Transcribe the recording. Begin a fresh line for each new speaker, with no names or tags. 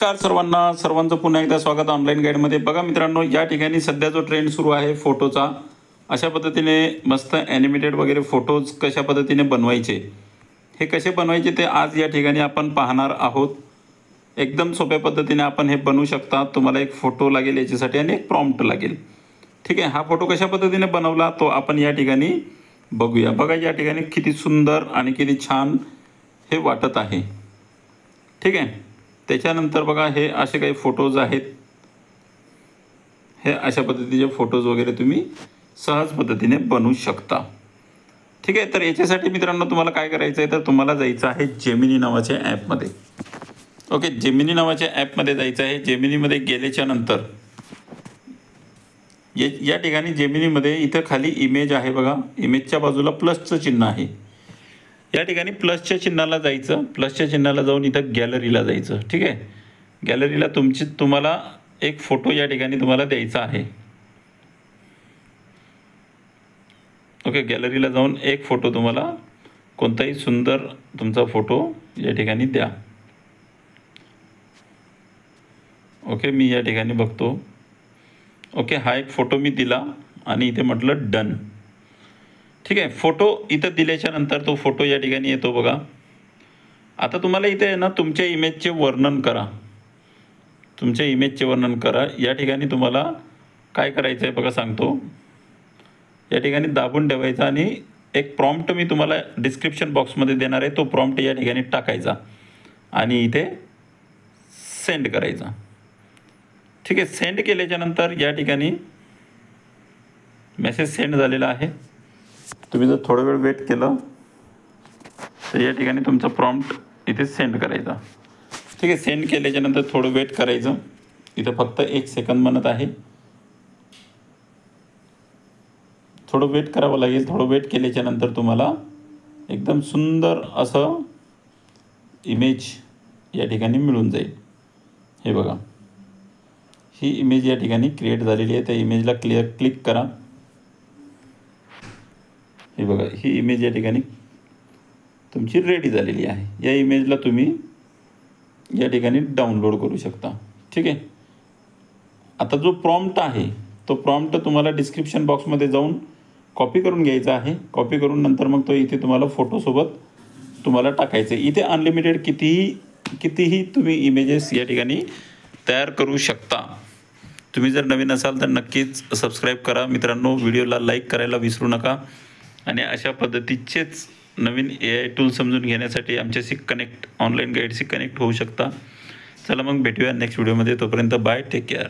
नमस्कार सर्वांचं पुन्हा एकदा स्वागत ऑनलाईन गाईडमध्ये। बघा मित्रांनो, या ठिकाणी सध्या जो ट्रेंड सुरू आहे फोटोचा, अशा पद्धतीने मस्त ॲनिमेटेड वगैरे फोटोज कशा पद्धतीने बनवायचे, हे कसे बनवायचे ते आज या ठिकाणी आपण पाहणार आहोत। एकदम सोप्या पद्धतीने आपण हे बनवू शकता। तुम्हाला एक फोटो लागेल याच्यासाठी आणि एक प्रॉम्प्ट लागेल। ठीक आहे, हा फोटो कशा पद्धतीने बनवला तो आपण या ठिकाणी बघूया। बघा या ठिकाणी किती सुंदर आणि किती छान हे वाटत आहे। ठीक आहे, त्याच्यानंतर बघा हे असे काही फोटोज आहेत। हे अशा पद्धतीचे फोटोज वगैरे तुम्ही सहज पद्धतीने बनवू शकता। ठीक आहे, तर याच्यासाठी मित्रांनो तुम्हाला काय करायचं आहे, तर तुम्हाला जायचं आहे जेमिनी नावाच्या ॲपमध्ये। ओके, जेमिनी नावाच्या ॲपमध्ये जायचं आहे। जेमिनीमध्ये गेल्याच्या नंतर या ठिकाणी जेमिनीमध्ये इथं खाली इमेज आहे बघा, इमेजच्या बाजूला प्लसचं चिन्ह आहे। या ठिकाणी प्लसच्या चिन्हाला जायचं, प्लसच्या चिन्हाला जाऊन इथं गॅलरीला जायचं। ठीक आहे, गॅलरीला तुम्हाला एक फोटो या ठिकाणी तुम्हाला द्यायचा आहे। ओके, गॅलरीला जाऊन एक फोटो तुम्हाला कोणताही सुंदर तुमचा फोटो या ठिकाणी द्या। ओके, मी या ठिकाणी बघतो। ओके, हा एक फोटो मी दिला आणि इथे म्हटलं डन। ठीक आहे, फोटो इथं दिल्याच्या नंतर तो फोटो या ठिकाणी येतो बघा। आता तुम्हाला इथे आहे ना तुमच्या इमेजचे वर्णन करा, तुमच्या इमेजचे वर्णन करा। या ठिकाणी तुम्हाला काय करायचं आहे बघा, सांगतो। या ठिकाणी दाबून ठेवायचा आणि एक प्रॉम्प्ट मी तुम्हाला डिस्क्रिप्शन बॉक्समध्ये देणार आहे, तो प्रॉम्प्ट या ठिकाणी टाकायचा आणि इथे सेंड करायचा। ठीक आहे, सेंड केल्याच्या नंतर या ठिकाणी मेसेज सेंड झालेला आहे। तुम्ही जर थोडा वेळ वेट केलं तर या ठिकाणी तुमचा प्रॉम्प्ट इथे सेंड करायचा। ठीक आहे, सेंड केल्याच्या नंतर थोडं वेट करायचं। इथं फक्त 1 सेकंद म्हणत आहे, थोडं वेट करावं लागेल। थोडं वेट केल्याच्या नंतर तुम्हाला एकदम सुंदर असं इमेज या ठिकाणी मिळून जाईल। हे बघा, ही इमेज या ठिकाणी क्रिएट झालेली आहे। त्या इमेजला क्लिक करा। हे बघा, ही इमेज या ठिकाणी तुमची रेडी झालेली आहे। या इमेजला तुम्ही या ठिकाणी डाउनलोड करू शकता। ठीक आहे, आता जो प्रॉम्प्ट आहे तो प्रॉम्प्ट तुम्हाला डिस्क्रिप्शन बॉक्समध्ये जाऊन कॉपी करून घ्यायचा आहे। कॉपी करून नंतर मग तो इथे तुम्हाला फोटोसोबत तुम्हाला टाकायचं आहे। इथे अनलिमिटेड कितीही तुम्ही इमेजेस या ठिकाणी तयार करू शकता। तुम्ही जर नवीन असाल तर नक्कीच सबस्क्राईब करा मित्रांनो, व्हिडिओला लाईक करायला विसरू नका। आणि अशा पद्धतीचेच नवीन AI टूल समजून घेण्यासाठी आमच्याशी ऑनलाईन गाईडशी कनेक्ट होऊ शकता। चला मग भेटूया नेक्स्ट व्हिडिओमध्ये, तोपर्यंत बाय, टेक केअर।